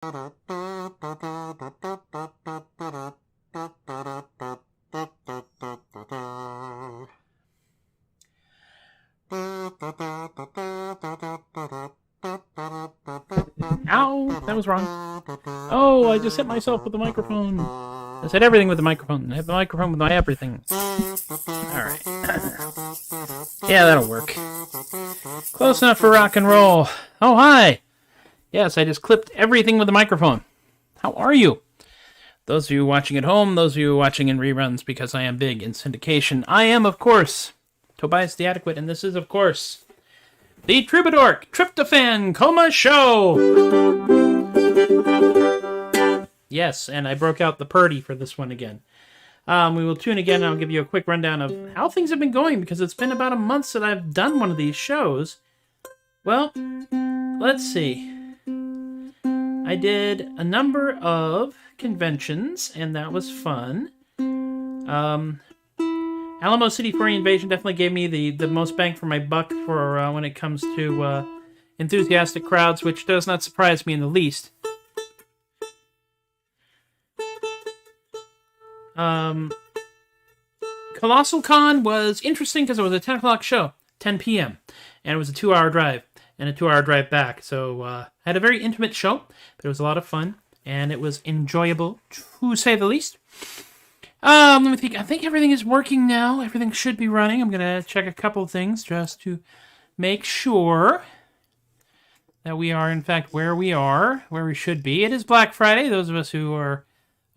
Ow, that was wrong. Oh, I just hit myself with the microphone. I said everything with the microphone. I hit the microphone with my everything. Alright. Yeah, that'll work. Close enough for rock and roll. Oh, hi! Yes, I just clipped everything with the microphone. How are you? Those of you watching at home, those of you watching in reruns, because I am big in syndication, I am, of course, Tobias the Adequate, and this is, of course, the TROUBADORK Tryptophan Coma Show! Yes, and I broke out the purdy for this one again. We will tune again, and I'll give you a quick rundown of how things have been going, because it's been about a month since I've done one of these shows. Well, let's see. I did a number of conventions, and that was fun. Alamo City Furry Invasion definitely gave me the most bang for my buck for when it comes to enthusiastic crowds, which does not surprise me in the least. Colossal Con was interesting because it was a 10 o'clock show, 10 p.m., and it was a 2-hour drive, and a 2-hour drive back. So I had a very intimate show, but it was a lot of fun, and it was enjoyable, to say the least. Let me think. I think everything is working now. Everything should be running. I'm going to check a couple of things just to make sure that we are, in fact, where we should be. It is Black Friday. Those of us who are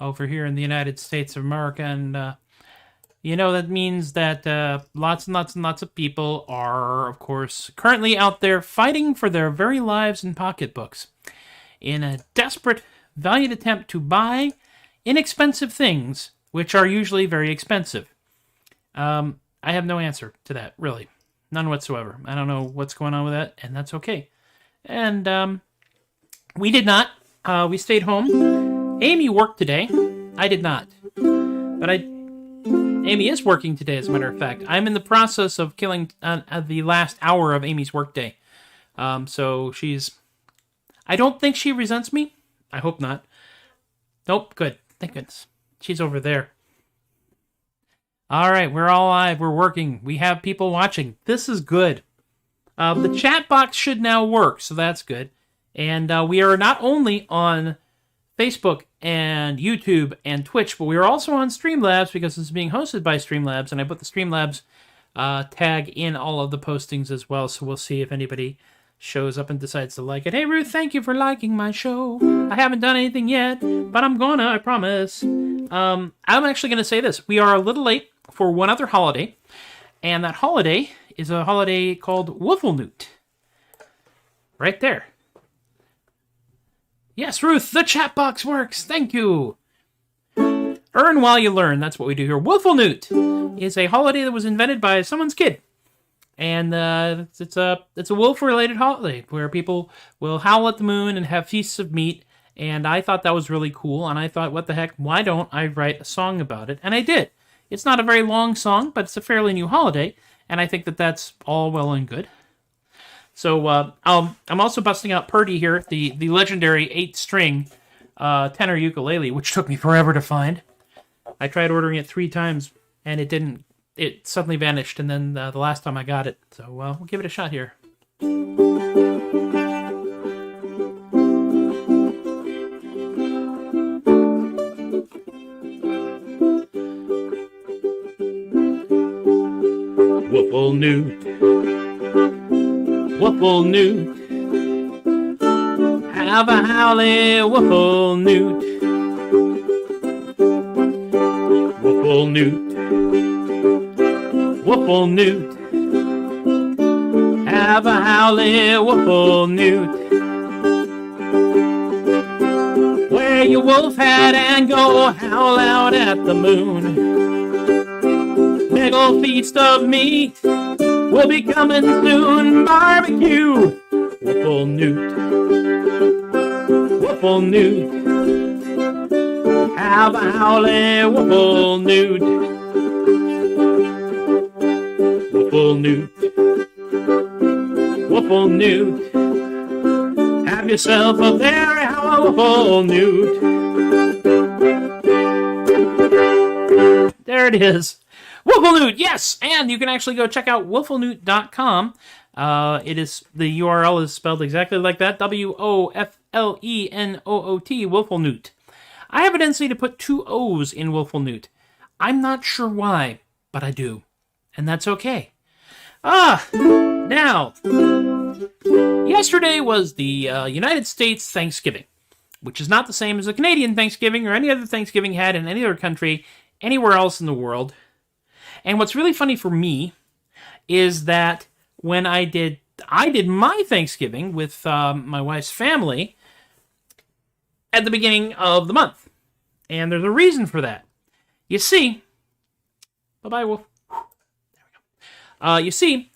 over here in the United States of America, and that means that lots and lots and lots of people are, of course, currently out there fighting for their very lives and pocketbooks in a desperate, valiant attempt to buy inexpensive things, which are usually very expensive. I have no answer to that, really. None whatsoever. I don't know what's going on with that, and that's okay. And we did not. We stayed home. Amy worked today. I did not. But Amy is working today, as a matter of fact. I'm in the process of killing the last hour of Amy's workday. So she's... I don't think she resents me. I hope not. Nope, good. Thank goodness. She's over there. All right, we're all live. We're working. We have people watching. This is good. The chat box should now work, so that's good. And we are not only on Facebook and YouTube and Twitch, but we are also on Streamlabs because this is being hosted by Streamlabs, and I put the Streamlabs tag in all of the postings as well, so we'll see if anybody shows up and decides to like it. Hey, Ruth, thank you for liking my show. I haven't done anything yet, but I'm gonna, I promise. I'm actually going to say this. We are a little late for one other holiday, and that holiday is a holiday called Wolfelnut. Right there. Yes, Ruth, the chat box works. Thank you. Earn while you learn. That's what we do here. Wolfelnut is a holiday that was invented by someone's kid. And it's a wolf-related holiday where people will howl at the moon and have feasts of meat. And I thought that was really cool. And I thought, what the heck, why don't I write a song about it? And I did. It's not a very long song, but it's a fairly new holiday. And I think that that's all well and good. So I'm also busting out Purdy here, the legendary 8-string tenor ukulele, which took me forever to find. I tried ordering it 3 times, and it didn't. It suddenly vanished, and then the last time I got it. So we'll give it a shot here. Wolfelnut, Wolfelnut, have a howly Wolfelnut, Wolfelnut, Wolfelnut, have a howly Wolfelnut. Wear your wolf hat and go howl out at the moon. Big old feast of meat will be coming soon. Barbecue, Wolfelnut, Wolfelnut, have a howly Wolfelnut, Wolfelnut, Wolfelnut, have yourself a very howly Woofle Newt. There it is. Woofle Newt, yes! And you can actually go check out wooflenewt.com. It is, the URL is spelled exactly like that. WOFLENOOT, Woofle Newt. I have a tendency to put 2 O's in Woofle Newt. I'm not sure why, but I do. And that's okay. Now, yesterday was the United States Thanksgiving, which is not the same as the Canadian Thanksgiving or any other Thanksgiving had in any other country anywhere else in the world. And what's really funny for me is that when I did my Thanksgiving with my wife's family at the beginning of the month. And there's a reason for that. You see, bye-bye, Wolf. There we go. You see,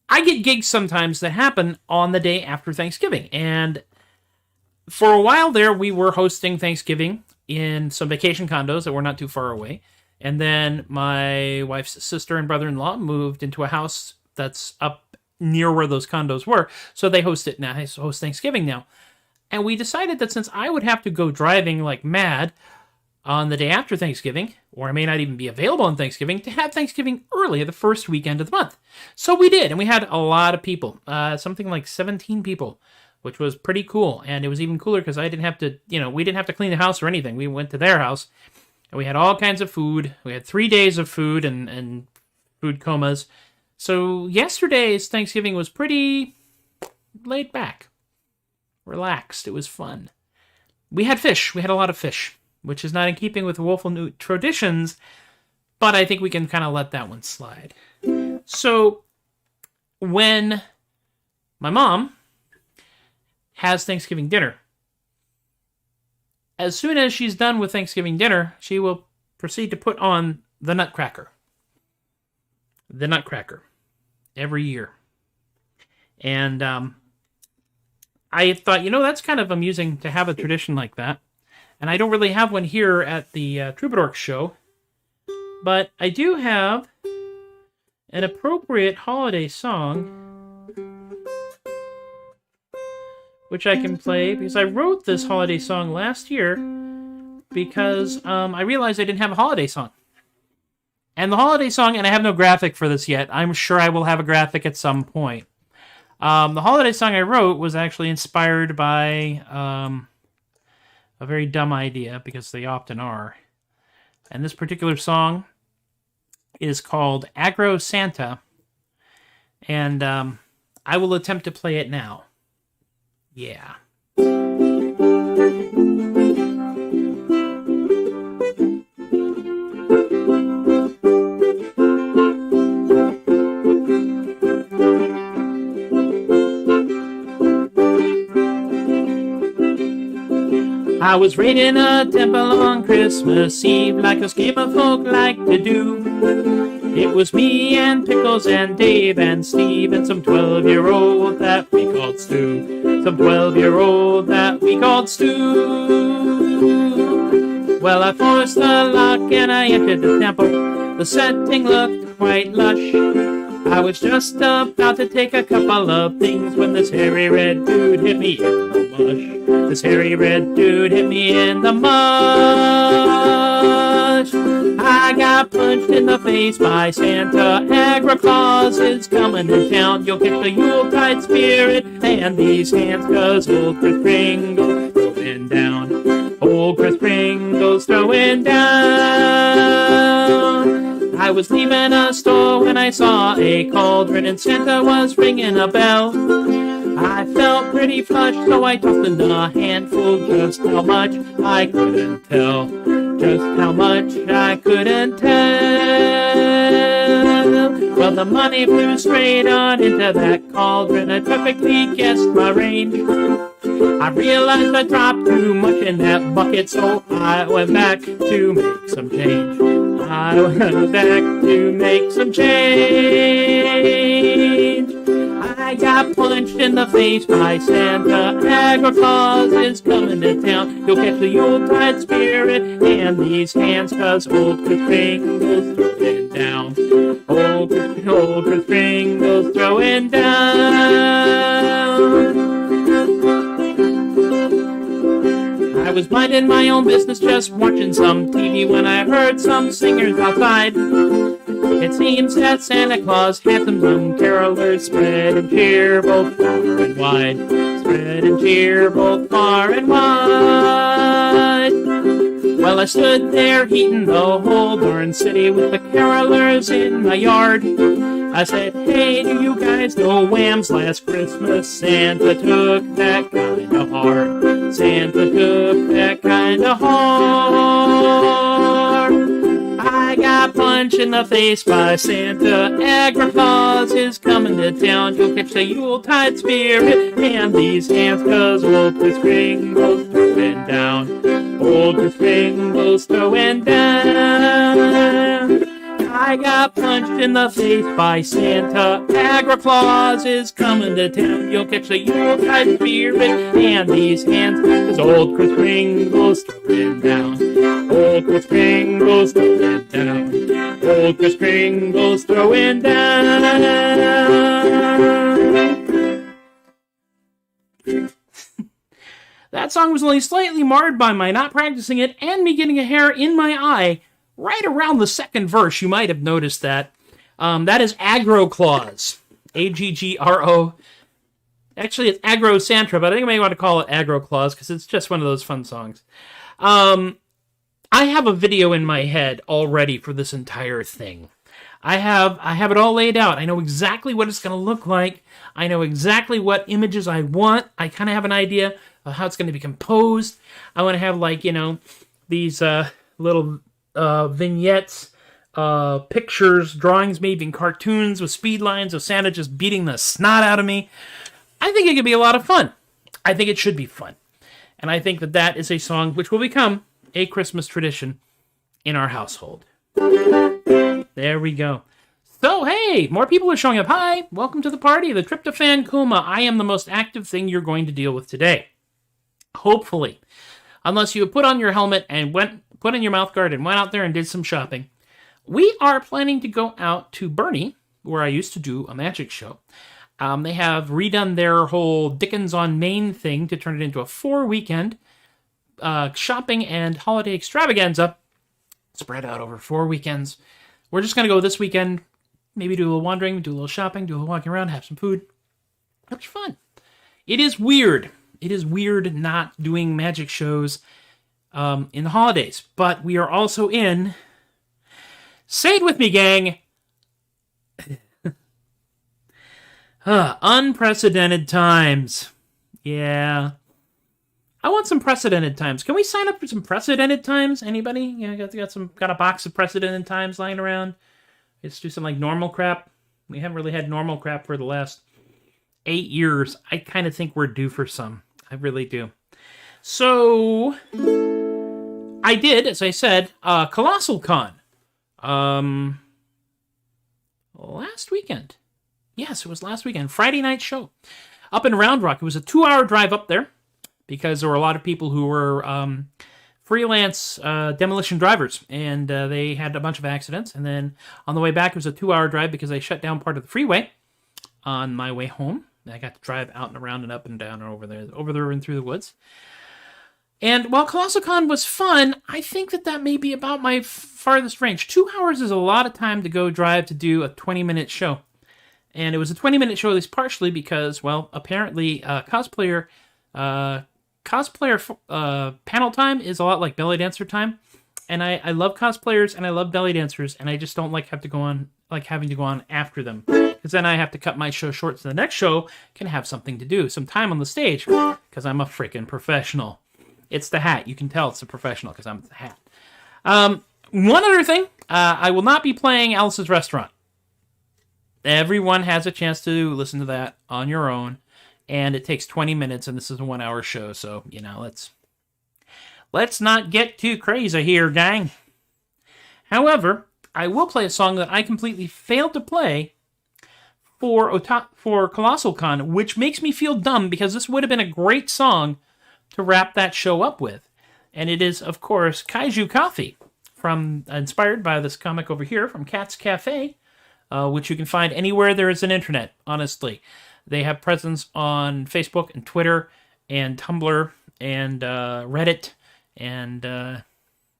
I get gigs sometimes that happen on the day after Thanksgiving. And for a while there, we were hosting Thanksgiving in some vacation condos that were not too far away. And then my wife's sister and brother-in-law moved into a house that's up near where those condos were. So they host Thanksgiving now. And we decided that since I would have to go driving like mad on the day after Thanksgiving, or I may not even be available on Thanksgiving, to have Thanksgiving early, the first weekend of the month. So we did, and we had a lot of people, something like 17 people, which was pretty cool. And it was even cooler because I didn't have to, we didn't have to clean the house or anything. We went to their house, and we had all kinds of food. We had 3 days of food and food comas. So yesterday's Thanksgiving was pretty laid back, relaxed. It was fun. We had fish. We had a lot of fish, which is not in keeping with Woofle Newt traditions, but I think we can kind of let that one slide. So when my mom has Thanksgiving dinner, as soon as she's done with Thanksgiving dinner, she will proceed to put on the Nutcracker. The Nutcracker. Every year. And I thought, that's kind of amusing to have a tradition like that. And I don't really have one here at the TROUBADORK show. But I do have an appropriate holiday song, which I can play, because I wrote this holiday song last year because I realized I didn't have a holiday song. And the holiday song, and I have no graphic for this yet. I'm sure I will have a graphic at some point. The holiday song I wrote was actually inspired by a very dumb idea, because they often are. And this particular song is called Aggro Santa. And I will attempt to play it now. Yeah. I was raiding a temple on Christmas Eve, like a scheme of folk like to do. It was me and Pickles and Dave and Steve and some 12-year-old that we called Stu. Some 12-year-old that we called Stu. Well, I forced the lock and I entered the temple. The setting looked quite lush. I was just about to take a couple of things when this hairy red dude hit me in the mush. This hairy red dude hit me in the mush. I got punched in the face by Santa. Aggro Claus is coming to town. You'll get the Yuletide spirit and these hands, 'cause old Kris Kringle's throwing down. Old Kris Kringle's throwing down. I was leaving a store when I saw a cauldron and Santa was ringing a bell. I felt pretty flushed, so I tossed in a handful. Just how much I couldn't tell. Just how much I couldn't tell. Well, the money flew straight on into that cauldron. I perfectly guessed my range. I realized I dropped too much in that bucket, so I went back to make some change. I went back to make some change. I got punched in the face by Santa. Aggro Claus is coming to town. You'll catch the Yuletide spirit and these hands, 'cause old Kris Kringle's throwing down. Old Kris Kringle's throwing down. I was minding my own business, just watching some TV when I heard some singers outside. It seems that Santa Claus had some carolers spread and cheer both far and wide. Spread and cheer both far and wide. Well, I stood there heating the whole darn city with the carolers in my yard. I said, hey, do you guys know Wham's last Christmas? Santa took that kinda hard. Santa took that kinda hard. I got punched in the face by Santa. Agra Claus is coming to town. You'll catch the Yuletide spirit and these hands, 'cause old Chris Kringle's throwing down. Old Chris Kringle's throwing down. I got punched in the face by Santa. Agra Claus is coming to town. You'll catch the Yuletide spirit and these hands, 'cause old Chris Kringle's throwing down. Old Chris Kringle's throwing down. Old Chris Kringle's throwing down. That song was only slightly marred by my not practicing it and me getting a hair in my eye right around the second verse. You might have noticed that. That is Aggro Claus. A-G-G-R-O. Actually, it's Aggro Santa, but I think I may want to call it Aggro Claus because it's just one of those fun songs. I have a video in my head already for this entire thing. I have it all laid out. I know exactly what it's going to look like. I know exactly what images I want. I kind of have an idea of how it's going to be composed. I want to have, like, you know, these little vignettes, pictures, drawings, maybe even cartoons with speed lines of Santa just beating the snot out of me. I think it could be a lot of fun. I think it should be fun. And I think that that is a song which will become a Christmas tradition in our household. There we go. So, hey, more people are showing up. Hi, welcome to the party. The tryptophan coma. I am the most active thing you're going to deal with today. Hopefully. Unless you put on your helmet and put in your mouth guard and went out there and did some shopping. We are planning to go out to Bernie, where I used to do a magic show. They have redone their whole Dickens on Main thing to turn it into a 4-weekend shopping and holiday extravaganza spread out over 4 weekends. We're just going to go this weekend, maybe do a little wandering, do a little shopping, do a little walking around, have some food. That's fun. It is weird. It is weird not doing magic shows in the holidays. But we are also in, say it with me, gang, unprecedented times. Yeah. I want some precedented times. Can we sign up for some precedented times? Anybody? Yeah, got a box of precedented times lying around. Let's do some like normal crap. We haven't really had normal crap for the last 8 years. I kind of think we're due for some. I really do. So I did, as I said, Colossal Con last weekend. Yes, it was last weekend. Friday night show up in Round Rock. It was a 2-hour drive up there because there were a lot of people who were freelance demolition drivers, and they had a bunch of accidents. And then on the way back, it was a 2-hour drive because I shut down part of the freeway on my way home. I got to drive out and around and up and down and over there and through the woods. And while Colossal Con was fun, I think that may be about my farthest range. 2 hours is a lot of time to go drive to do a 20-minute show. And it was a 20-minute show, at least partially, because, well, apparently cosplayer panel time is a lot like belly dancer time. And I love cosplayers and I love belly dancers, and I just don't like having to go on after them. Because then I have to cut my show short so the next show can have something to do, some time on the stage, because I'm a freaking professional. It's the hat. You can tell it's a professional because I'm the hat. One other thing, I will not be playing Alice's Restaurant. Everyone has a chance to listen to that on your own, and it takes 20 minutes, and this is a 1-hour show, so, you know, let's not get too crazy here, gang. However, I will play a song that I completely failed to play for Colossal Con, which makes me feel dumb because this would have been a great song to wrap that show up with. And it is, of course, Kaiju Coffee, inspired by this comic over here from Cat's Cafe, which you can find anywhere there is an internet, honestly. They have presence on Facebook and Twitter and Tumblr and Reddit and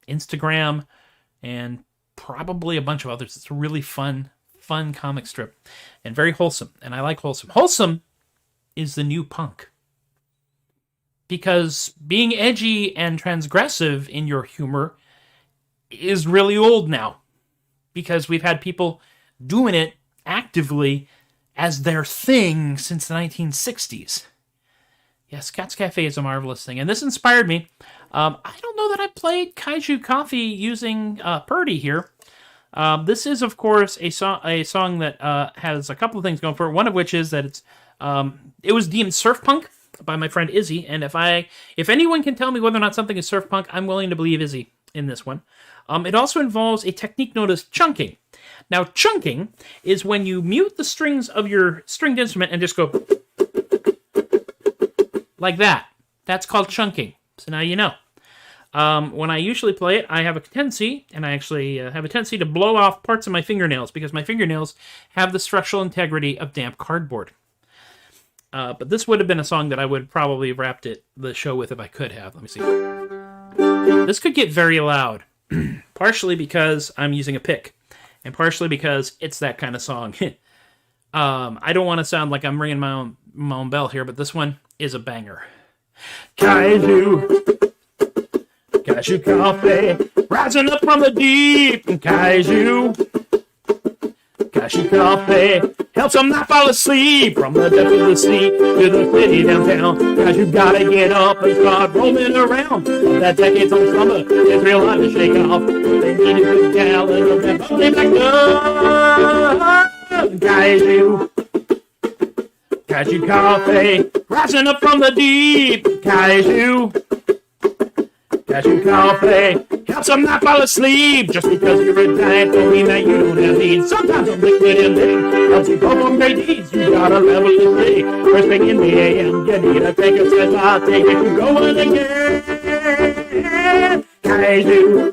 Instagram, and probably a bunch of others. It's a really fun comic strip, and very wholesome, and I like wholesome. Wholesome is the new punk. Because being edgy and transgressive in your humor is really old now. Because we've had people doing it actively as their thing since the 1960s. Yes, Cat's Cafe is a marvelous thing. And this inspired me. I don't know that I played Kaiju Coffee using Purdy here. This is, of course, a song that has a couple of things going for it. One of which is that it was deemed surf punk by my friend Izzy. And if anyone can tell me whether or not something is surf punk, I'm willing to believe Izzy in this one. It also involves a technique known as chunking. Now, chunking is when you mute the strings of your stringed instrument and just go like that. That's called chunking. So now you know. When I usually play it, I have a tendency, and I actually have a tendency to blow off parts of my fingernails because my fingernails have the structural integrity of damp cardboard. But this would have been a song that I would probably have wrapped the show with if I could have. Let me see. This could get very loud. Partially because I'm using a pick, and partially because it's that kind of song. I don't want to sound like I'm ringing my own bell here, but this one is a banger. Kaiju Coffee, rising up from the deep. Kaiju Coffee helps them not fall asleep. From the depths of the sea to the city downtown, Kaiju gotta get up and start roaming around. That decade's on summer, it's real hard to shake off. They need a good gallon of that bubbly back up. Kaiju Coffee, rising up from the deep. Kaiju Coffee helps them not fall asleep. Just because you're a giant don't mean that you don't have needs. Sometimes a liquid intake helps you perform great deeds. You gotta level the city first thing in the AM. You need to take a sip, I'll take it to going again. Kaiju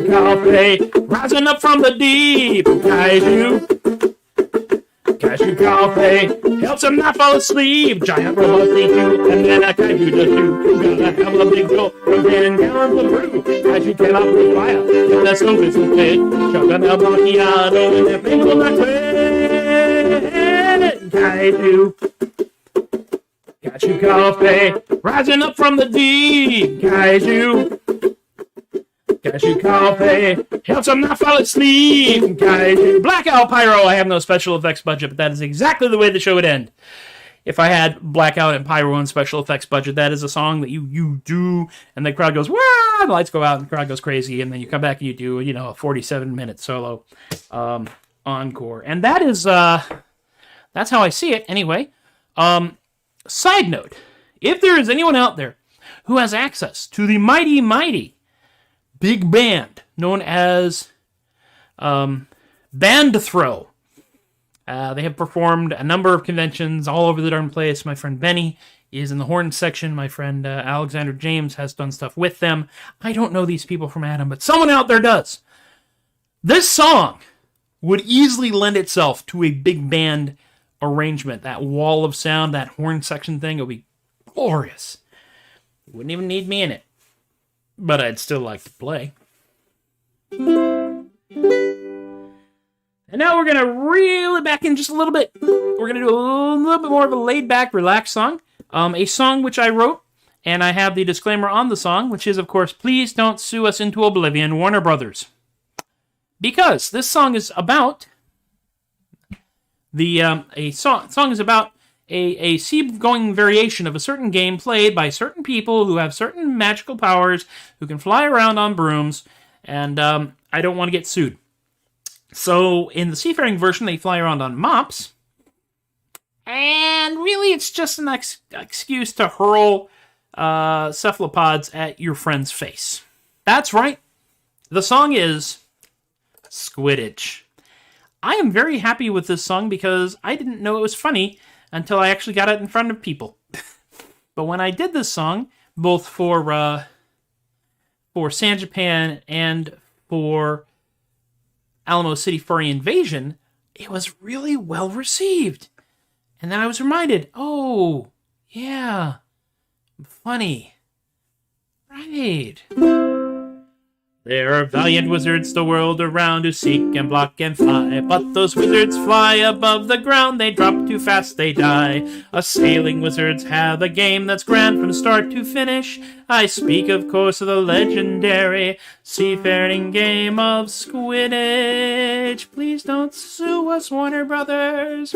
Coffee, rising up from the deep. Kaiju Coffee helps them not fall asleep. Giant robots need you, and then a kaiju does you. You gotta have a big gulp from 10 gallons of brew. Kaiju cannot breathe fire, if that's no good to fit. Chugging a macchiato, and their face will not quit. Kaiju Coffee, rising up from the deep. Kaiju Coffee helps them not fall asleep. Kaiju Blackout Pyro. I have no special effects budget, but that is exactly the way the show would end. If I had Blackout and Pyro and special effects budget, that is a song that you do, and the crowd goes, "Wah!" The lights go out, and the crowd goes crazy, and then you come back and you do, a 47-minute solo encore. And that is, that's how I see it, anyway. Side note, if there is anyone out there who has access to the mighty big band known as Band Throw. They have performed a number of conventions all over the darn place. My friend Benny is in the horn section. My friend Alexander James has done stuff with them. I don't know these people from Adam, but someone out there does. This song would easily lend itself to a big band arrangement. That wall of sound, that horn section thing, it would be glorious. You wouldn't even need me in it. But I'd still like to play. And now we're going to reel it back in just a little bit. We're going to do a little bit more of a laid-back, relaxed song. A song which I wrote, and I have the disclaimer on the song, which is, of course, please don't sue us into oblivion, Warner Brothers. Because this song is about... song is about a seagoing variation of a certain game played by certain people who have certain magical powers, who can fly around on brooms, and I don't want to get sued. So, in the seafaring version, they fly around on mops, and really it's just an excuse to hurl cephalopods at your friend's face. That's right. The song is Squidward. I am very happy with this song because I didn't know it was funny until I actually got it in front of people. But when I did this song, both for San Japan and for Alamo City Furry Invasion, it was really well received. And then I was reminded, oh, yeah, funny. right. There are valiant wizards the world around who seek and block and fly, but those wizards fly above the ground, they drop too fast, they die. Us sailing wizards have a game that's grand from start to finish. I speak, of course, of the legendary seafaring game of Squidward. Please don't sue us, Warner Brothers.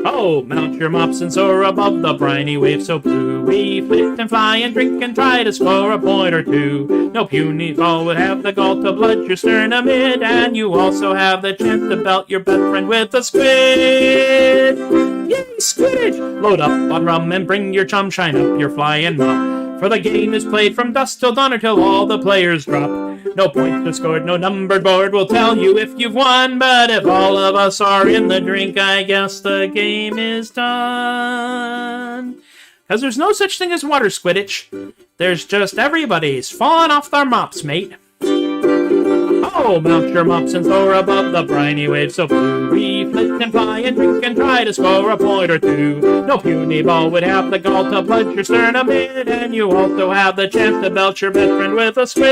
Oh, mount your mops and soar above the briny waves so blue. We flit and fly and drink and try to score a point or two. No puny foe would have the gall to blood your sternum amid, and you also have the chance to belt your best friend with a squid. Yay, Squidward! Load up on rum and bring your chum, shine up your flying mop. For the game is played from dusk till dawn or till all the players drop. No points are scored, no numbered board will tell you if you've won, but if all of us are in the drink, I guess the game is done. 'Cause there's no such thing as water Squidditch. There's just everybody's falling off their mops, mate. Oh, mount your mops and soar above the briny waves so blue. We flit and fly and drink and try to score a point or two. No puny ball would have the gall to blood your sternum in, and you also have the chance to belt your best friend with a squid.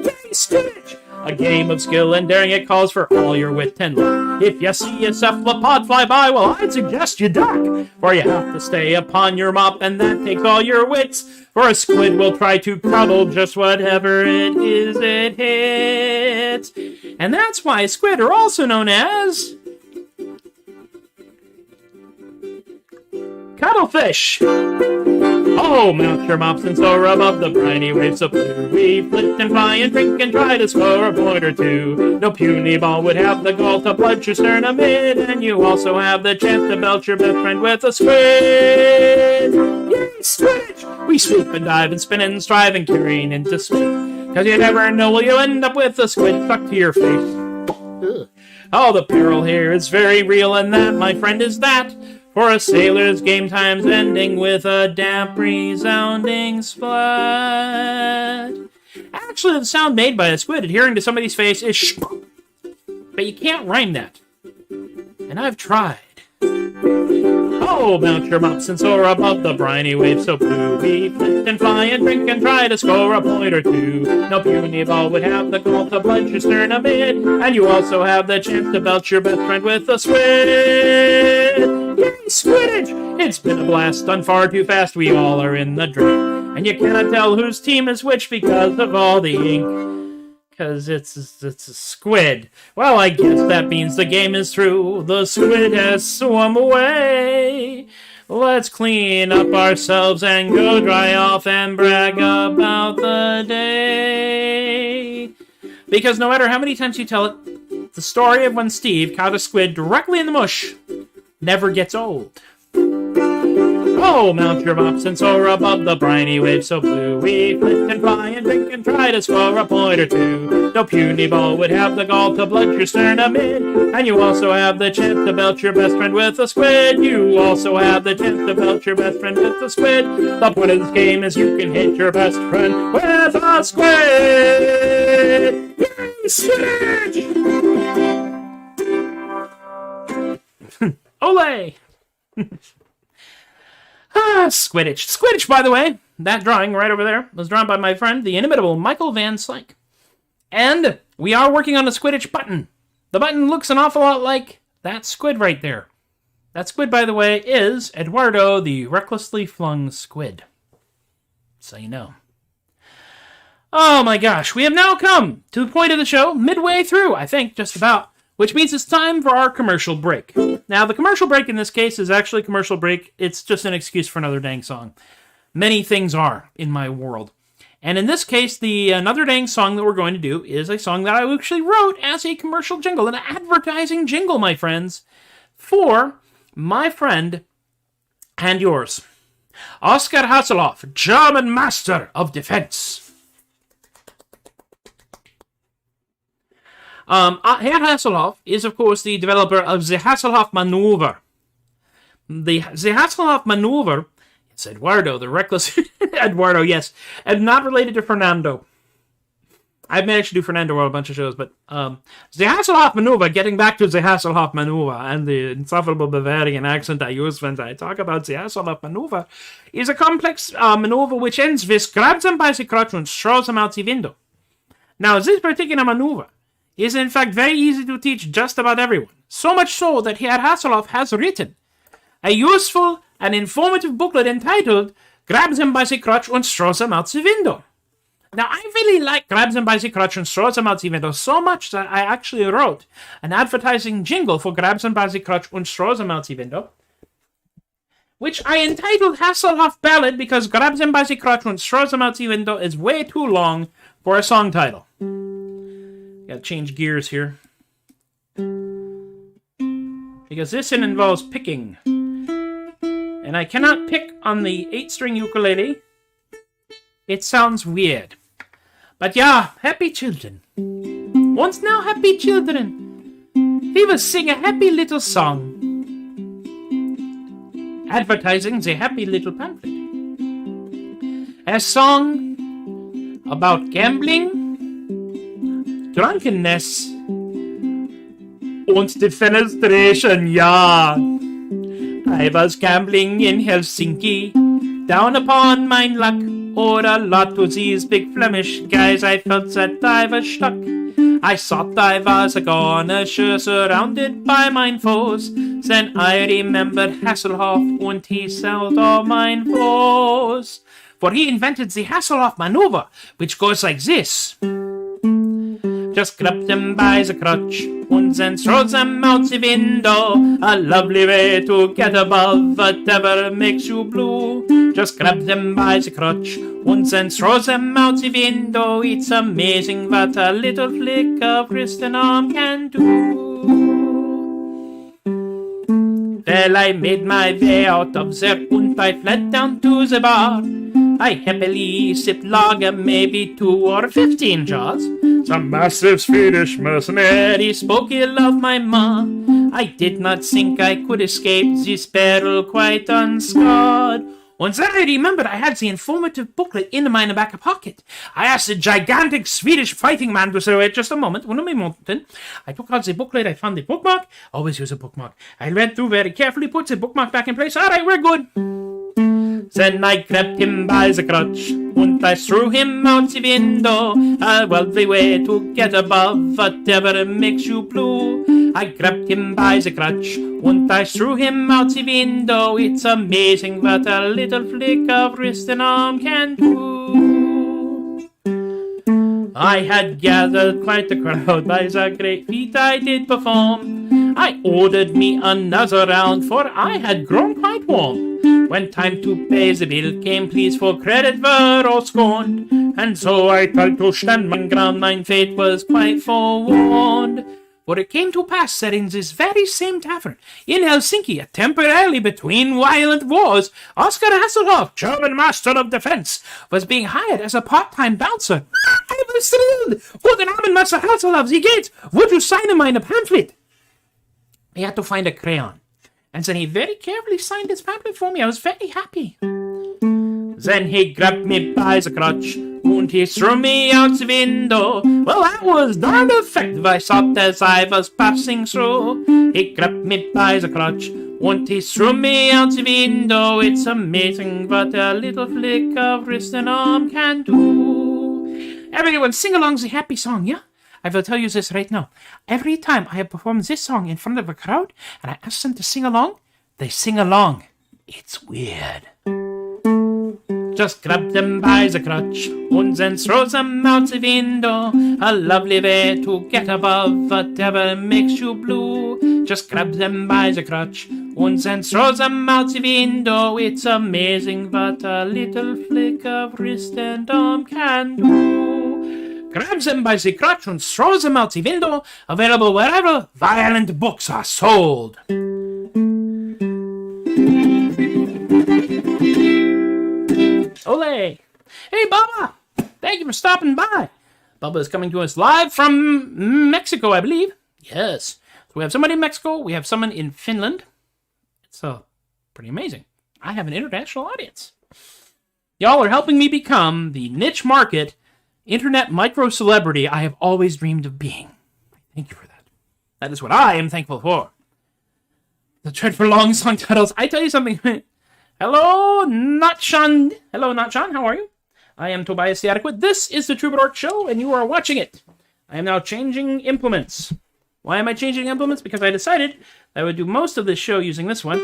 Yay, Squidward! A game of skill and daring, it calls for all your wit and luck. If you see a cephalopod fly by, well, I'd suggest you duck, for you have to stay upon your mop, and that takes all your wits. For a squid will try to cuddle just whatever it is it hits. And that's why squid are also known as cuttlefish. Oh, mount your mops and soar above the briny waves of blue. We flit and fly and drink and try to score a point or two. No puny ball would have the gall to blood your sternum amid, and you also have the chance to belt your best friend with a squid. Yay, Squidward! We sweep and dive and spin and strive and careen into space. 'Cause you never know, will you end up with a squid stuck to your face. Ugh. Oh, the peril here is very real, and that, my friend, is that. For a sailor's game time's ending with a damp, resounding splat. Actually, the sound made by a squid adhering to somebody's face is sh. But you can't rhyme that. And I've tried. Oh, mount your mops and soar above the briny waves so blue. We flit and fly and drink and try to score a point or two. No puny ball would have the gall to blood your sternum in, and you also have the chance to belt your best friend with a squid. Yay, Squidward! It's been a blast, done far too fast, we all are in the drink. And you cannot tell whose team is which because of all the ink. 'Cause it's a squid. Well, I guess that means the game is through. The squid has swum away. Let's clean up ourselves and go dry off and brag about the day. Because no matter how many times you tell it, the story of when Steve caught a squid directly in the mush never gets old. Oh, mount your mops and soar above the briny waves so blue. We flit and fly and drink and try to score a point or two. No puny ball would have the gall to blood your sternum in, and you also have the chance to belt your best friend with a squid. You also have the chance to belt your best friend with a squid. The point of this game is you can hit your best friend with a squid. Yay, Squidward! Ole! Squidditch. Squidditch, by the way, that drawing right over there was drawn by my friend, the inimitable Michael Van Slyke. And we are working on a Squidditch button. The button looks an awful lot like that squid right there. That squid, by the way, is Eduardo, the recklessly flung squid. So you know. Oh my gosh, we have now come to the point of the show, midway through, I think, just about. Which means it's time for our commercial break. Now, the commercial break in this case is actually a commercial break. It's just an excuse for another dang song. Many things are in my world. And in this case, the another dang song that we're going to do is a song that I actually wrote as a commercial jingle, an advertising jingle, my friends, for my friend and yours, Oscar Hasselhoff, German Master of Defense. Herr Hasselhoff is, of course, the developer of the Hasselhoff Maneuver. The Hasselhoff Maneuver, it's Eduardo, the reckless... Eduardo, yes, and not related to Fernando. I've managed to do Fernando World a bunch of shows, but the Hasselhoff maneuver, getting back to the Hasselhoff maneuver and the insufferable Bavarian accent I use when I talk about the Hasselhoff maneuver, is a complex maneuver which ends with grabs him by the crotch and throws him out the window. Now, this particular maneuver is in fact very easy to teach just about everyone. So much so that Herr Hasselhoff has written a useful and informative booklet entitled Grabs Him by the Crotch and Throws Him Out the Window. Now, I really like Grabs Him by the Crotch and Throws Him Out the Window so much that I actually wrote an advertising jingle for Grabs Him by the Crotch and Throws Him Out the Window, which I entitled Hasselhoff Ballad because Grabs Him by the Crotch and Throws Him Out the Window is way too long for a song title. Gotta change gears here, because this one involves picking. And I cannot pick on the 8-string ukulele. It sounds weird. But yeah, happy children. Once now happy children, we will sing a happy little song, advertising the happy little pamphlet. A song about gambling, drunkenness, and defenestration, ja. I was gambling in Helsinki, down upon mine luck, or a lot to these big Flemish guys. I felt that I was stuck. I thought I was a-gonna, sure surrounded by mine foes. Then I remembered Hasselhoff, and he sold all mine foes. For he invented the Hasselhoff maneuver, which goes like this. Just grab them by the crotch, and then throw them out the window. A lovely way to get above whatever makes you blue. Just grab them by the crotch, and then throw them out the window. It's amazing what a little flick of wrist and arm can do. Well, I made my way out of there, and I fled down to the bar. I happily sipped lager, maybe 2 or 15 jars. Some massive Swedish mercenary spoke ill of my ma. I did not think I could escape this peril quite unscarred. Once I remembered I had the informative booklet in my back pocket. I asked the gigantic Swedish fighting man to say, wait just a moment, I took out the booklet, I found the bookmark. Always use a bookmark. I read through very carefully, put the bookmark back in place. All right, we're good. Then I grabbed him by the crotch, and I threw him out the window. A wealthy way to get above whatever makes you blue. I grabbed him by the crotch, and I threw him out the window. It's amazing what a little flick of wrist and arm can do. I had gathered quite a crowd by the great feat I did perform. I ordered me another round, for I had grown quite warm. When time to pay the bill came, pleas for credit were all scorned. And so I tried to stand my ground, mine fate was quite forewarned. For it came to pass that in this very same tavern, in Helsinki, temporarily between violent wars, Oscar Hasselhoff, German Master of Defense, was being hired as a part-time bouncer. I was thrilled! Guten Abend, Master Hasselhoff, Sie geht's? Would you sign mine a pamphlet? He had to find a crayon. And then he very carefully signed his pamphlet for me. I was very happy. Then he grabbed me by the crotch, and he threw me out the window. Well, that was darn effective, I thought, as I was passing through. He grabbed me by the crotch, and he threw me out the window. It's amazing what a little flick of wrist and arm can do. Everyone sing along the happy song, yeah? I will tell you this right now. Every time I have performed this song in front of a crowd, and I ask them to sing along, they sing along. It's weird. Just grab them by the crotch, and then throw them out the window. A lovely way to get above whatever makes you blue. Just grab them by the crotch, and then throw them out the window. It's amazing what a little flick of wrist and arm can do. Grabs them by the crotch and throws them out the window. Available wherever violent books are sold. Ole! Hey, Bubba! Thank you for stopping by. Bubba is coming to us live from Mexico, I believe. Yes. So we have somebody in Mexico. We have someone in Finland. It's pretty amazing. I have an international audience. Y'all are helping me become the niche market internet micro-celebrity I have always dreamed of being. Thank you for that. That is what I am thankful for. The tread for long song titles. I tell you something. Hello, Natchan. Hello, Natchan. How are you? I am Tobias the Adequate. This is the Troubadour Show, and you are watching it. I am now changing implements. Why am I changing implements? Because I decided I would do most of this show using this one.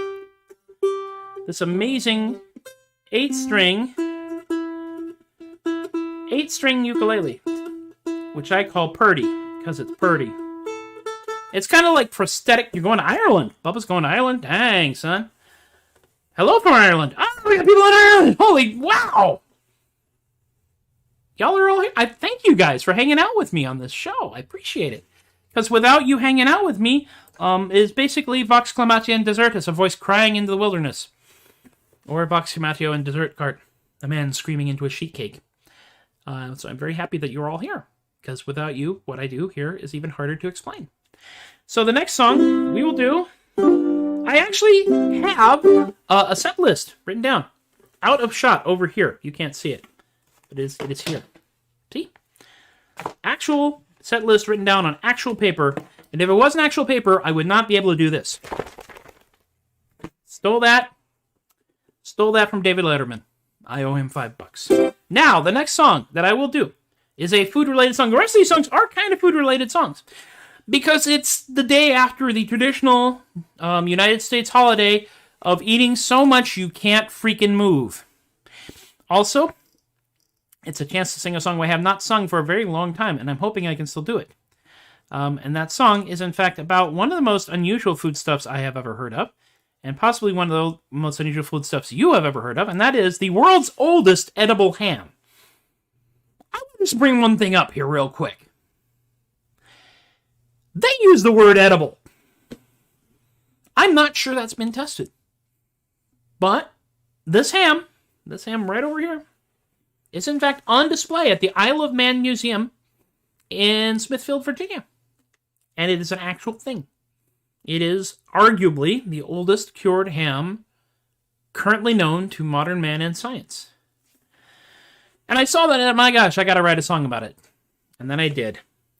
This amazing 8-string ukulele, which I call Purdy, because it's Purdy. It's kind of like prosthetic. You're going to Ireland. Bubba's going to Ireland. Dang, son. Hello from Ireland. Oh, we got people in Ireland. Holy wow. Y'all are all here. I thank you guys for hanging out with me on this show. I appreciate it. Because without you hanging out with me, is basically Vox Clamatia in Desertus, a voice crying into the wilderness. Or Vox Clamatio in Desert Cart, a man screaming into a sheet cake. So I'm very happy that you're all here. Because without you, what I do here is even harder to explain. So the next song we will do, I actually have a set list written down. Out of shot over here. You can't see it. But it is here. See? Actual set list written down on actual paper. And if it wasn't actual paper, I would not be able to do this. Stole that from David Letterman. I owe him $5. Now, the next song that I will do is a food-related song. The rest of these songs are kind of food-related songs. Because it's the day after the traditional United States holiday of eating so much you can't freaking move. Also, it's a chance to sing a song I have not sung for a very long time, and I'm hoping I can still do it. And that song is, in fact, about one of the most unusual foodstuffs I have ever heard of, and possibly one of the most unusual foodstuffs you have ever heard of, and that is the world's oldest edible ham. I want to just bring one thing up here real quick. They use the word edible. I'm not sure that's been tested. But this ham right over here, is in fact on display at the Isle of Man Museum in Smithfield, Virginia. And it is an actual thing. It is arguably the oldest cured ham currently known to modern man and science. And I saw that and my gosh, I gotta write a song about it. And then I did.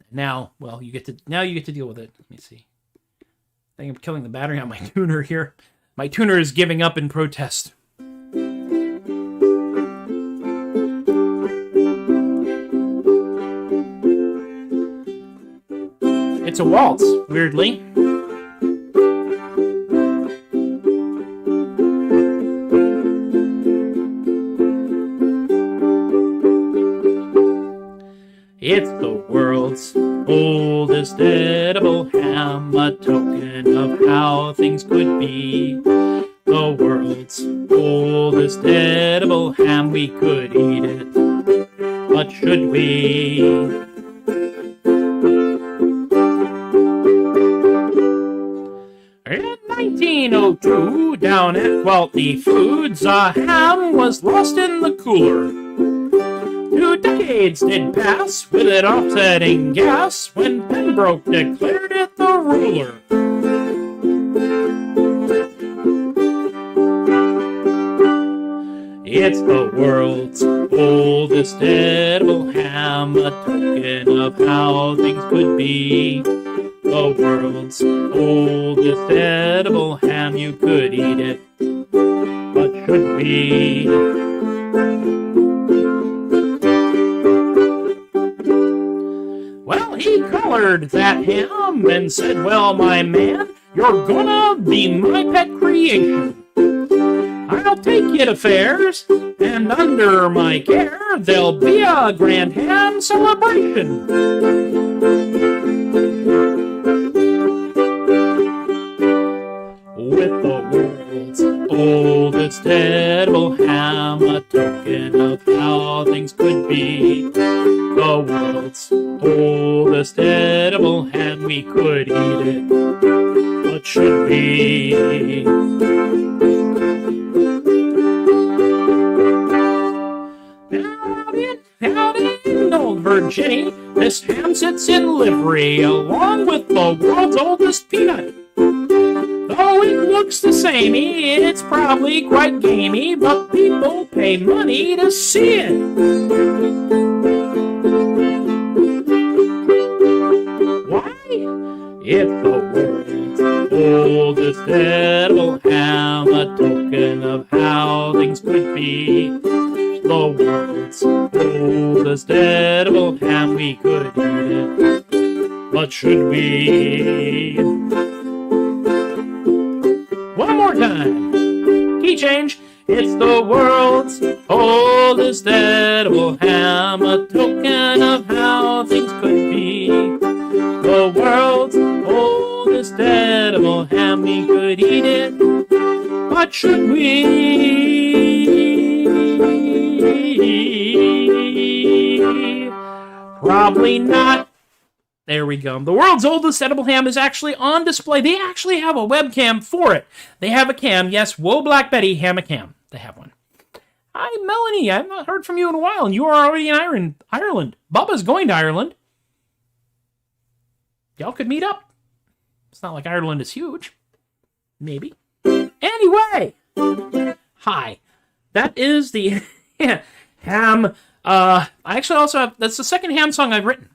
Now, well, you get to deal with it. Let me see. I think I'm killing the battery on my tuner here. My tuner is giving up in protest. It's a waltz, weirdly. It's the world's oldest edible ham, a token of how things could be. The world's oldest edible ham, we could eat it, but should we? In 1902, down at Quality Foods, a ham was lost in the cooler. 2 decades did pass with it offsetting gas when Pembroke declared it the ruler. It's the world's oldest edible ham, a token of how things could be. The world's oldest edible ham, you could eat it, but should we? Well, he colored that ham and said, well, my man, you're gonna be my pet creation. I'll take you to fairs, and under my care, there'll be a grand ham celebration. With the world's oldest edible ham, a token of how things could be. The world's oldest edible ham, we could eat it, but should we? Out in Old Virginia, this ham sits in livery, along with the world's oldest peanut. Though it looks the samey, it's probably quite gamey, but people pay money to see it. edible ham, a token of how things could be. The world's oldest edible ham, we could eat it, but should we? One more time. Key change. It's the world's oldest edible ham, a token of how things could be. The world's oldest edible ham, we could eat it, but should we? Probably not. There we go. The world's oldest edible ham is actually on display. They actually have a webcam for it. They have a cam. Yes, whoa, Black Betty, ham a cam. They have one. Hi, Melanie. I've not heard from you in a while, and you are already in Ireland. Bubba's going to Ireland. Y'all could meet up. It's not like Ireland is huge. Maybe. Anyway. Hi. That is the ham. I actually also have... That's the second ham song I've written.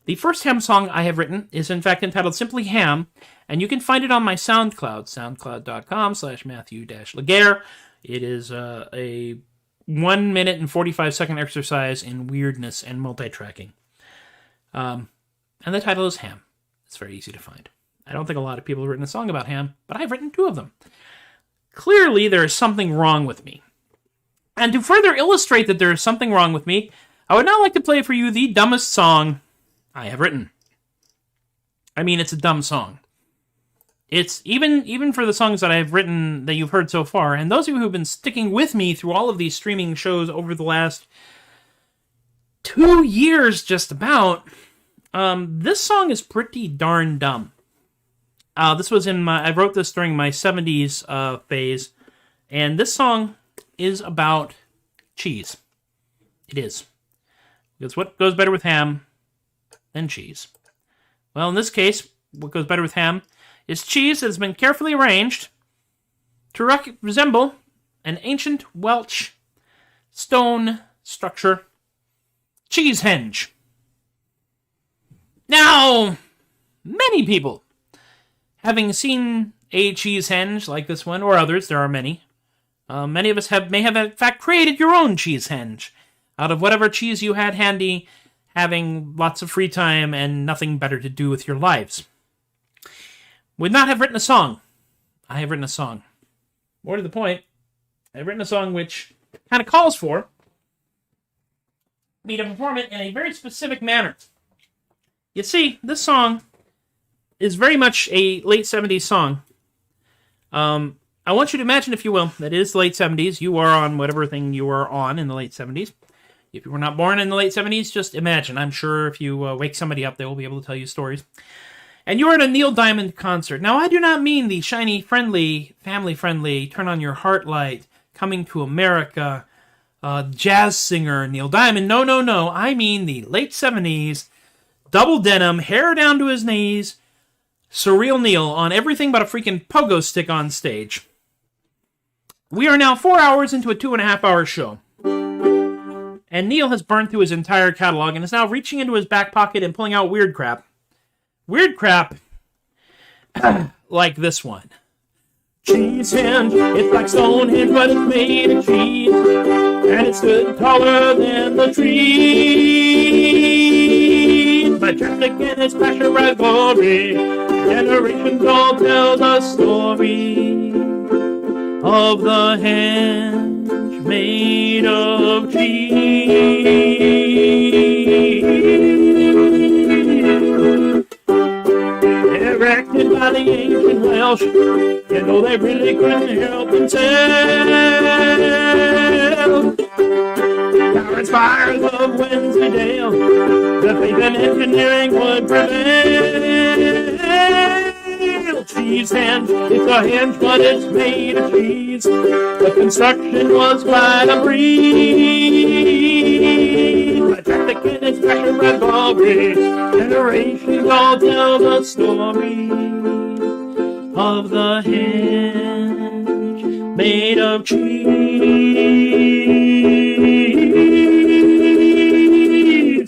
The first ham song I have written is, in fact, entitled simply Ham, and you can find it on my SoundCloud, soundcloud.com/Matthew-Laguerre. It is a 1 minute and 45-second exercise in weirdness and multi-tracking. And the title is Ham. It's very easy to find. I don't think a lot of people have written a song about ham, but I've written 2 of them. Clearly, there is something wrong with me. And to further illustrate that there is something wrong with me, I would now like to play for you the dumbest song I have written. I mean, it's a dumb song. It's even for the songs that I've written that you've heard so far, and those of you who've been sticking with me through all of these streaming shows over the last 2 years just about, this song is pretty darn dumb. This was I wrote this during my 70s phase, and this song is about cheese. It is. Because what goes better with ham than cheese? Well, in this case, what goes better with ham is cheese that has been carefully arranged to resemble an ancient Welsh stone structure, Cheesehenge. Now, many people, having seen a Cheesehenge like this one, or others, there are many, many of us may have in fact created your own Cheesehenge out of whatever cheese you had handy, having lots of free time and nothing better to do with your lives. Would not have written a song. I have written a song. More to the point, I've written a song which kind of calls for me to perform it in a very specific manner. You see, this song is very much a late 70s song. I want you to imagine, if you will, that it is the late 70s. You are on whatever thing you are on in the late 70s. If you were not born in the late 70s, just imagine. I'm sure if you wake somebody up, they will be able to tell you stories. And you're at a Neil Diamond concert. Now, I do not mean the shiny, friendly, family-friendly, turn on your heart light, coming to America, jazz singer Neil Diamond. No, no, no. I mean the late 70s, double denim, hair down to his knees, surreal Neil on everything but a freaking pogo stick on stage. We are now 4 hours into a 2.5-hour show. And Neil has burned through his entire catalog and is now reaching into his back pocket and pulling out weird crap. Weird crap like this one. Cheesehenge, it's like Stonehenge, but it's made of cheese. And it stood taller than the trees. Majestic in its passion, bright glory. Generations all tell the story of the henge made of cheese. Erected by the ancient Welsh, you know they really couldn't help themselves. Power inspires of Wensleydale, the faith in engineering would prevail. Cheesehenge, it's a henge, but it's made of cheese. The construction was quite a breeze. Majestic in its passion, red glory. Generations all tell the story of the henge made of cheese.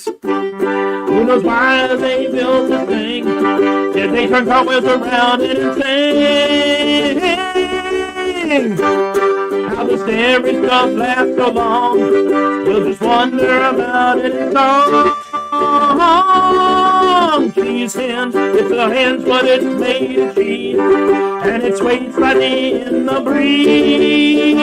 Who knows why they built the thing? Did they turn cartwheels around it and sing? sing how the scary stuff lasts so long. We'll just wonder about it in song. Cheese hand, it's a hand, but it's made of cheese, and it sways slightly in the breeze.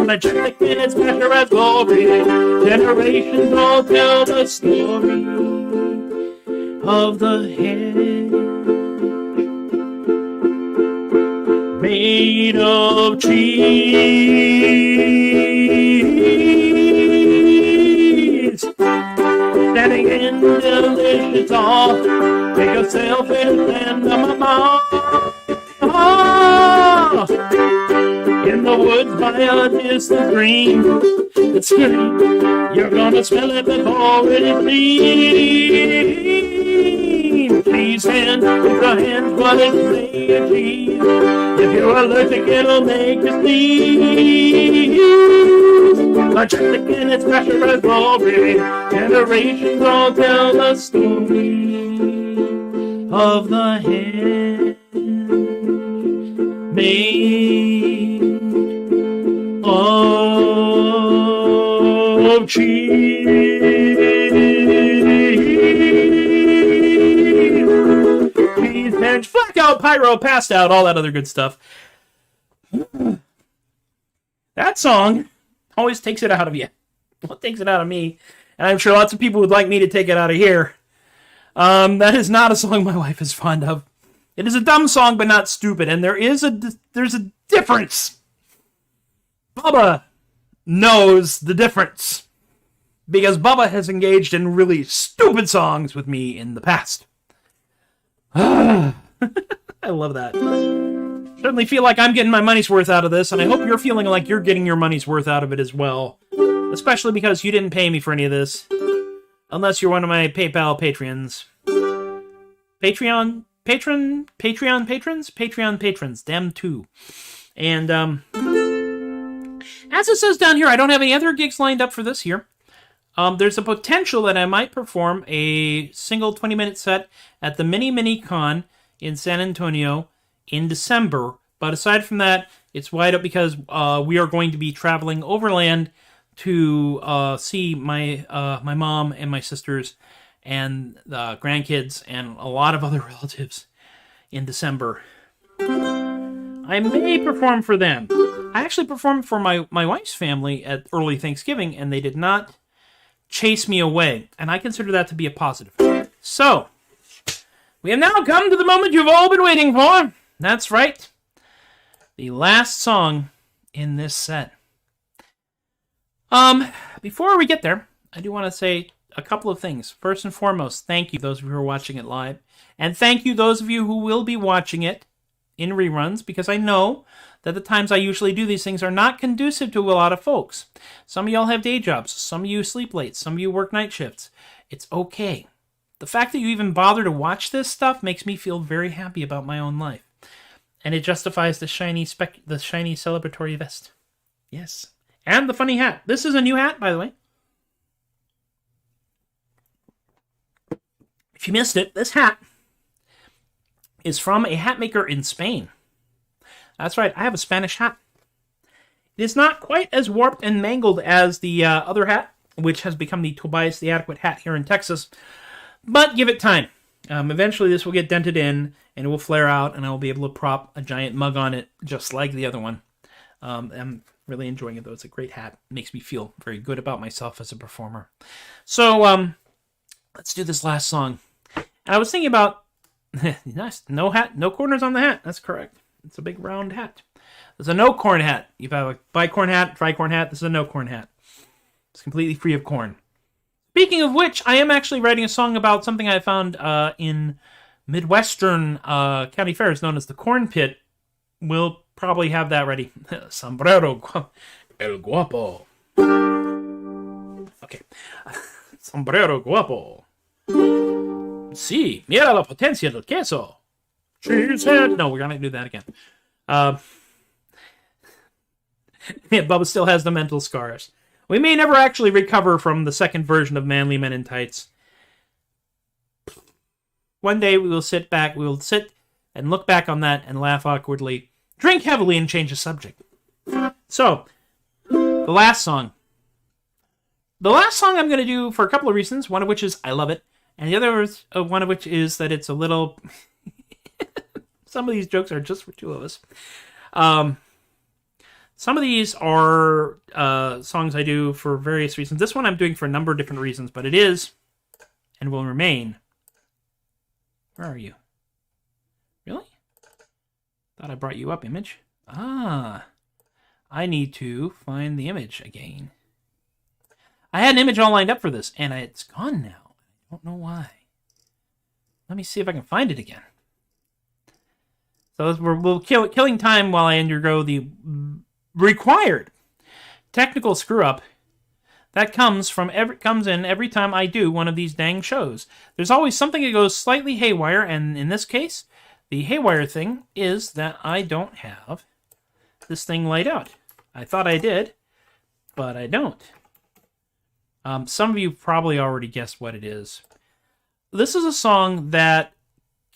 Majestic in its measure as glory, generations all tell the story of the hedge made of cheese. Standing in delicious awe, take a selfie and stand on my mouth. In the woods by a distant stream, it's green. You're gonna smell it before it is clean. Cheese hand, it's a hand, but it's made of cheese. If you're allergic, it'll make you sneeze. Majestic in its pressure as glory, generations all tell the story of the hedge made of cheese hedge, blackout, pyro, passed out, all that other good stuff. That song always takes it out of you. Well, it takes it out of me. And I'm sure lots of people would like me to take it out of here. That is not a song my wife is fond of. It is a dumb song, but not stupid. And there's a difference. Bubba knows the difference. Because Bubba has engaged in really stupid songs with me in the past. I love that. Certainly feel like I'm getting my money's worth out of this, and I hope you're feeling like you're getting your money's worth out of it as well. Especially because you didn't pay me for any of this. Unless you're one of my PayPal Patreons. Patreon patrons? Them too. And, as it says down here, I don't have any other gigs lined up for this year. There's a potential that I might perform a single 20-minute set at the Mini Con in San Antonio in December. But aside from that, it's wide up because we are going to be traveling overland to see my mom and my sisters and the grandkids and a lot of other relatives in December. I may perform for them. I actually performed for my wife's family at early Thanksgiving, and they did not chase me away, and I consider that to be a positive. So, we have now come to the moment you've all been waiting for. That's right. The last song in this set. Before we get there, I do want to say a couple of things. First and foremost, thank you those of you who are watching it live, and thank you those of you who will be watching it in reruns, because I know that the times I usually do these things are not conducive to a lot of folks. Some of y'all have day jobs, some of you sleep late, some of you work night shifts. It's okay. The fact that you even bother to watch this stuff makes me feel very happy about my own life. And it justifies the shiny celebratory vest. Yes. And the funny hat. This is a new hat, by the way. If you missed it, this hat is from a hat maker in Spain. That's right, I have a Spanish hat. It is not quite as warped and mangled as the other hat, which has become the Tobias the Adequate hat here in Texas. But give it time. Eventually this will get dented in, and it will flare out, and I will be able to prop a giant mug on it, just like the other one. I'm really enjoying it, though. It's a great hat. It makes me feel very good about myself as a performer. So, let's do this last song. And I was thinking about... nice. No hat, no corners on the hat. That's correct. It's a big round hat. There's a no-corn hat. You have a bicorn hat, tricorn hat. This is a no-corn hat. It's completely free of corn. Speaking of which, I am actually writing a song about something I found in Midwestern county fairs known as the Corn Pit. We'll probably have that ready. Sombrero el guapo. Okay. Sombrero guapo. Sí, mira la potencia del queso. Cheesehead. No, we're going to do that again. Yeah, Bubba still has the mental scars. We may never actually recover from the second version of Manly Men in Tights. One day we will sit and look back on that and laugh awkwardly drink heavily and change the subject. So, the last song. The last song I'm going to do for a couple of reasons, one of which is I love it, and the other one of which is that it's a little... Some of these jokes are just for two of us. Some of these are songs I do for various reasons. This one I'm doing for a number of different reasons, but it is, and will remain... Where are you? Really? Thought I brought you up, image. Ah. I need to find the image again. I had an image all lined up for this, and it's gone now. I don't know why. Let me see if I can find it again. So we're killing time while I undergo the required technical screw-up that comes in every time I do one of these dang shows. There's always something that goes slightly haywire, and in this case, the haywire thing is that I don't have this thing laid out. I thought I did, but I don't. Some of you probably already guessed what it is. This is a song that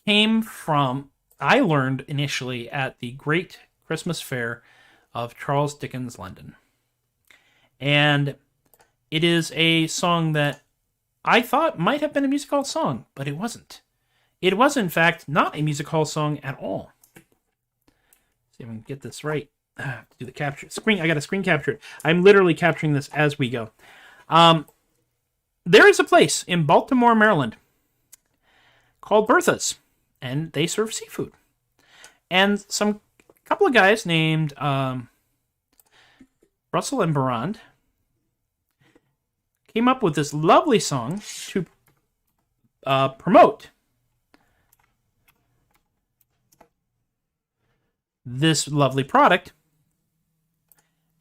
came from, I learned initially at the Great Christmas Fair of Charles Dickens' London. And it is a song that I thought might have been a music hall song, but it wasn't. It was, in fact, not a music hall song at all. Let's see if I can get this right. Do the capture screen. I got to screen capture it. I'm literally capturing this as we go. There is a place in Baltimore, Maryland, called Bertha's, and they serve seafood. And couple of guys named Russell and Barand came up with this lovely song to promote this lovely product.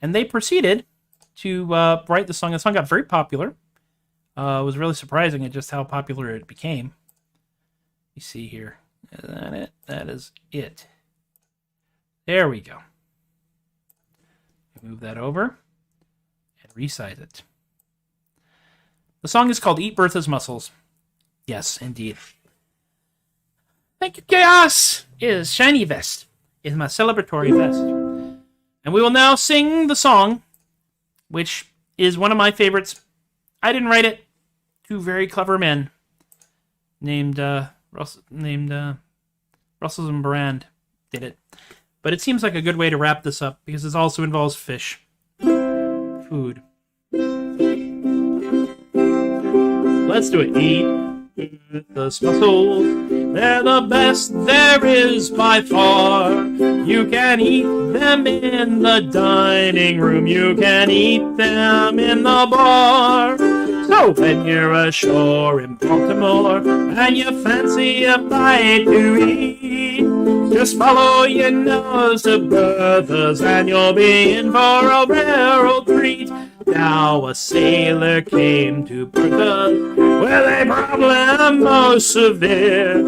And they proceeded to write the song. The song got very popular. It was really surprising at just how popular it became. You see here. Is that it? That is it. There we go. Move that over and resize it. The song is called Eat Bertha's Mussels. Yes, indeed. Thank you, Chaos! Is Shiny Vest. Is my celebratory vest. And we will now sing the song, which is one of my favorites. I didn't write it. Two very clever men named Russell and Barand did it. But it seems like a good way to wrap this up because it also involves fish. Food. Let's do it. Eat the mussels. They're the best there is by far. You can eat them in the dining room. You can eat them in the bar. So when you're ashore in Baltimore and you fancy a bite to eat, just follow your nose to Bertha's and you'll be in for a rare old treat. Now a sailor came to Bertha's with a problem most severe.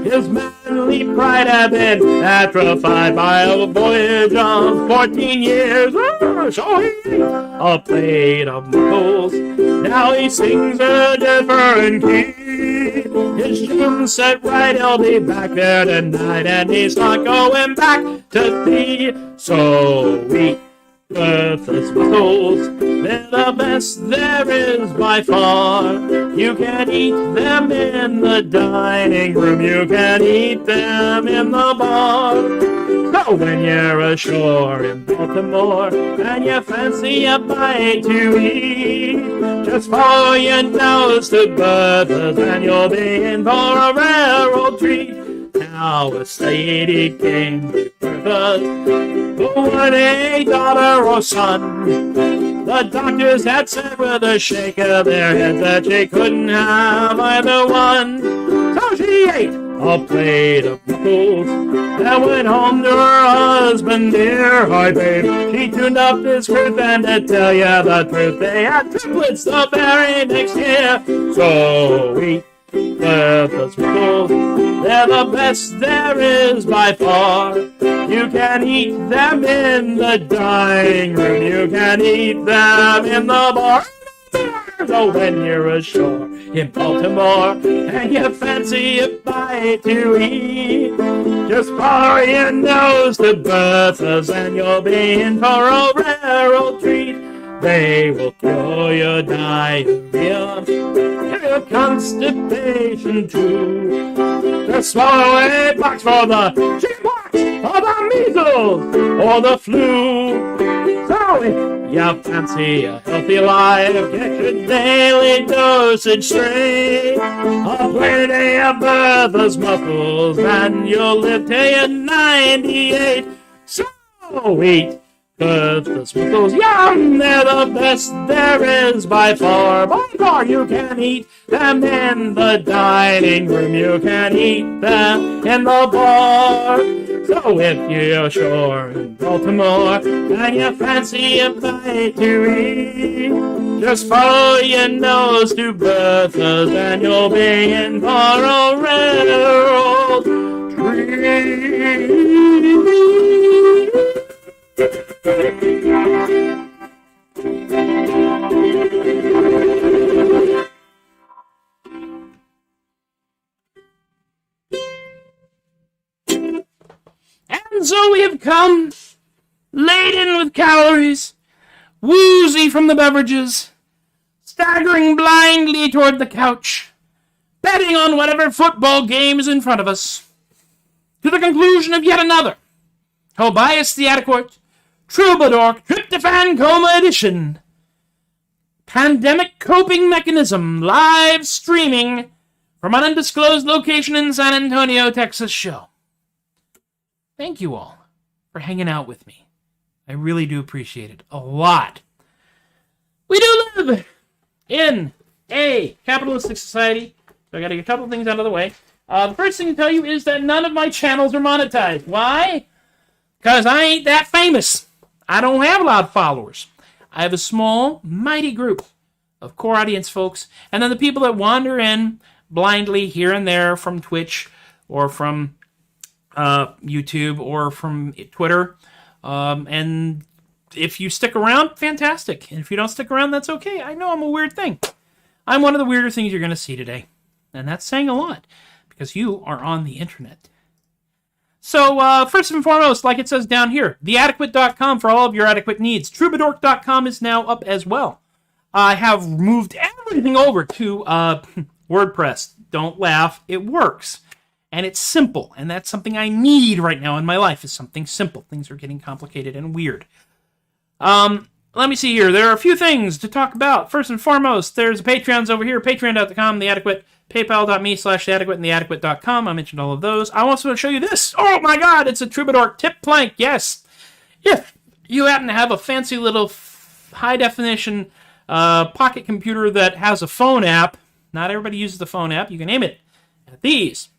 His manly pride had been atrophied by a voyage of 14 years. So he ate a plate of mussels. Now he sings a different key. His tune set right, he'll be back there tonight, and he's not going back to sea. So we Bertha's mussels, they're the best there is by far. You can eat them in the dining room, you can eat them in the bar. So when you're ashore in Baltimore and you fancy a bite to eat, just follow your nose to Bertha's and you'll be in for a rare old treat. Now a lady came to Bertha's, who had a daughter or son. The doctors had said with a shake of their heads that she couldn't have either one. So she ate a plate of mussels and went home to her husband dear. Hi, babe, she tuned up his truth, and to tell you the truth, they had triplets the very next year. So we Bertha's mussels, they're the best there is by far. You can eat them in the dining room, you can eat them in the bar. So when you're ashore in Baltimore and you fancy a bite to eat, Just follow your nose to Bertha's and you'll be in for a rare old treat. They will cure your diarrhea, give you constipation too. Just swallow a box for the chickenpox, or the measles, or the flu. So if you fancy a healthy life, get your daily dosage straight. A plain day of Bertha's Mussels, and you'll live till you're 98. So eat Bertha's Mussels, yum! They're the best there is by far. By far, you can eat them in the dining room. You can eat them in the bar. So if you're sure in Baltimore and you fancy a bite to eat, just follow your nose to Bertha's and you'll be in for a rare old treat. And so we have come, laden with calories, woozy from the beverages, staggering blindly toward the couch, betting on whatever football game is in front of us, to the conclusion of yet another Tobias the Adequate Troubadourk Tryptophan Coma Edition Pandemic Coping Mechanism live streaming from an undisclosed location in San Antonio, Texas show. Thank you all for hanging out with me. I really do appreciate it a lot. We do live in a capitalistic society, so I got to get a couple things out of the way. The first thing to tell you is that none of my channels are monetized. Why? Because I ain't that famous. I don't have a lot of followers. I have a small, mighty group of core audience folks, and then the people that wander in blindly here and there from Twitch or from YouTube or from Twitter. And if you stick around, fantastic. And if you don't stick around, that's okay. I know I'm a weird thing. I'm one of the weirder things you're going to see today. And that's saying a lot, because you are on the internet. So, first and foremost, like it says down here, theadequate.com for all of your adequate needs. Troubadork.com is now up as well. I have moved everything over to WordPress. Don't laugh, it works. And it's simple, and that's something I need right now in my life, is something simple. Things are getting complicated and weird. Let me see here. There are a few things to talk about. First and foremost, there's Patreons over here, patreon.com, theadequate, paypal.me/theadequate, and theadequate.com. I mentioned all of those. I also want to show you this. Oh my god, it's a Troubadourk tip plank, yes. If you happen to have a fancy little high-definition pocket computer that has a phone app, not everybody uses the phone app, you can aim it at these.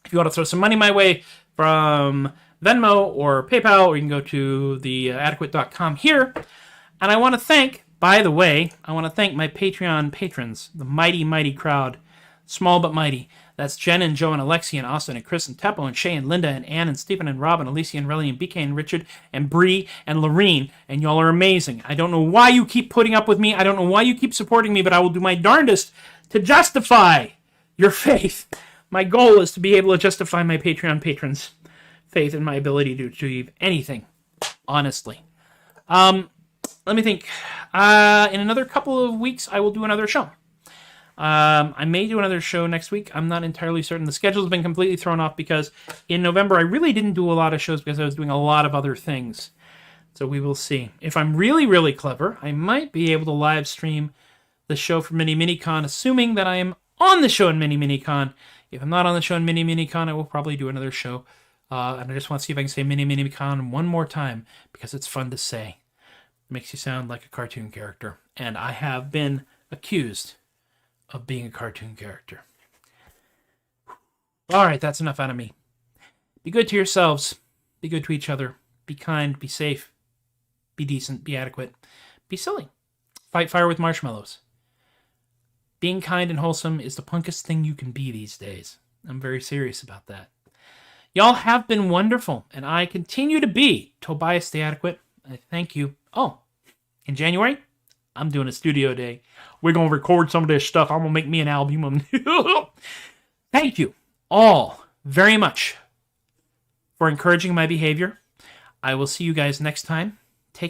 If you want to throw some money my way from Venmo or PayPal, or you can go to the adequate.com here. And I want to thank, by the way, I want to thank my Patreon patrons, the mighty, mighty crowd, small but mighty. That's Jen and Joe and Alexi and Austin and Chris and Teppo and Shay and Linda and Ann and Stephen and Rob and Alicia and Relly and BK and Richard and Bree and Lorene. And y'all are amazing. I don't know why you keep putting up with me. I don't know why you keep supporting me, but I will do my darndest to justify your faith. My goal is to be able to justify my Patreon patrons' faith in my ability to achieve anything, honestly. Let me think. In another couple of weeks, I will do another show. I may do another show next week. I'm not entirely certain. The schedule's been completely thrown off because in November, I really didn't do a lot of shows because I was doing a lot of other things. So we will see. If I'm really, really clever, I might be able to live stream the show for Mini Minicon, assuming that I am on the show in Mini Minicon. If I'm not on the show in Mini Minicon, I will probably do another show. And I just want to see if I can say Mini Minicon one more time, because it's fun to say. It makes you sound like a cartoon character. And I have been accused of being a cartoon character. All right, that's enough out of me. Be good to yourselves. Be good to each other. Be kind. Be safe. Be decent. Be adequate. Be silly. Fight fire with marshmallows. Being kind and wholesome is the punkest thing you can be these days. I'm very serious about that. Y'all have been wonderful, and I continue to be Tobias the Adequate. I thank you. Oh, in January, I'm doing a studio day. We're going to record some of this stuff. I'm going to make me an album. Thank you all very much for encouraging my behavior. I will see you guys next time.